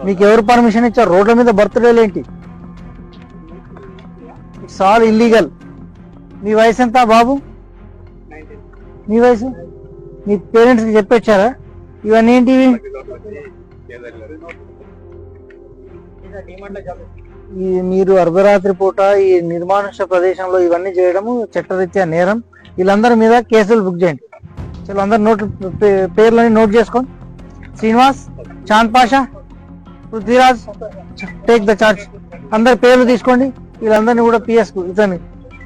మీకు ఎవరు పర్మిషన్ ఇచ్చారు? రోడ్ల మీద బర్త్డేలు ఏంటి? It's all illegal. మీ వయసు ఎంత బాబు? మీ వయసు? మీ పేరెంట్స్కి చెప్పొచ్చారా ఇవన్నీ ఏంటివి? మీరు అర్ధరాత్రి పూట ఈ నిర్మానుష్య ప్రదేశంలో ఇవన్నీ చేయడము చట్టరీత్యా నేరం. వీళ్ళందరి మీద కేసులు బుక్ చేయండి. చలో అందరు పేర్లని నోట్ చేసుకోండి. Srinivas, Chand Pasha, Prithviraj, take the charge. అందరి పేర్లు తీసుకోండి. వీళ్ళందరినీ కూడా పిఎస్కు. ఇతని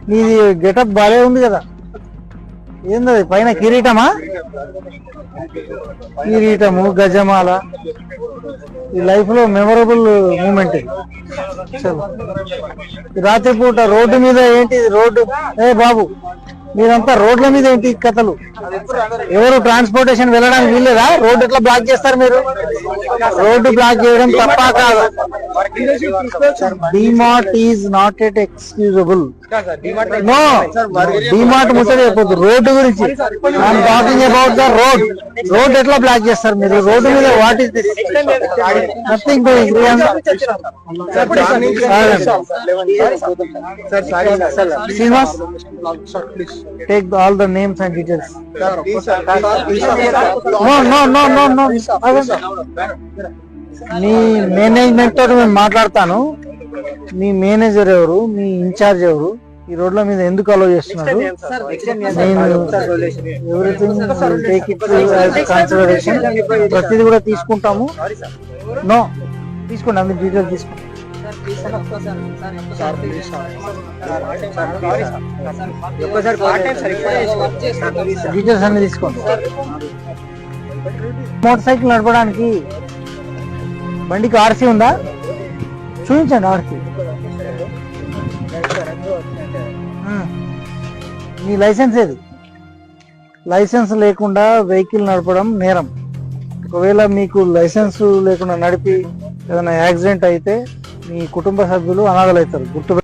నీది గెటప్ బాగా ఉంది కదా, ఏంది పైన కిరీటమా? కిరీటము, గజమాల, ఈ లైఫ్ లో మెమొరబుల్ మూమెంట్. రాత్రిపూట రోడ్డు మీద ఏంటి? రోడ్డు ఏ బాబు మీరంతా రోడ్ల మీద ఏంటి కథలు? ఎవరు ట్రాన్స్పోర్టేషన్ వెళ్ళడానికి వీల్లేదా? రోడ్డు ఎట్లా బ్లాక్ చేస్తారు మీరు? రోడ్డు బ్లాక్ చేయడం తప్ప కాదు. DMart is not at excusable. No, DMart ముచ్చట చెప్పొద్దు, రోడ్డు గురించి I'm talking about the road. Road ఎట్లా బ్లాక్ చేస్తారు మీరు? రోడ్డు మీద what is this? Nothing doing. Srinivas, take all the names and details. No. మీ మేనేజ్మెంట్ తో నేను మాట్లాడతాను. మీ మేనేజర్ ఎవరు? మీ ఇన్ఛార్జ్ ఎవరు? ఈ రోడ్ల మీద ఎందుకు అలో చేస్తున్నారు? Everything take it consideration. ప్రతిదీ కూడా తీసుకుంటాము. నో, తీసుకోండి, అందరి డీటెయిల్స్ తీసుకోండి. డీటెయిల్స్ అన్ని తీసుకోండి. మోటార్ సైకిల్ నడపడానికి బండికి ఆర్సీ ఉందా? చూపించండి ఆర్సీ. మీ లైసెన్స్ ఏది? లైసెన్స్ లేకుండా వెహికల్ నడపడం నేరం. ఒకవేళ మీకు లైసెన్స్ లేకుండా నడిపి ఏదైనా యాక్సిడెంట్ అయితే మీ కుటుంబ సభ్యులు అనాథలు అవుతారు. గుర్తు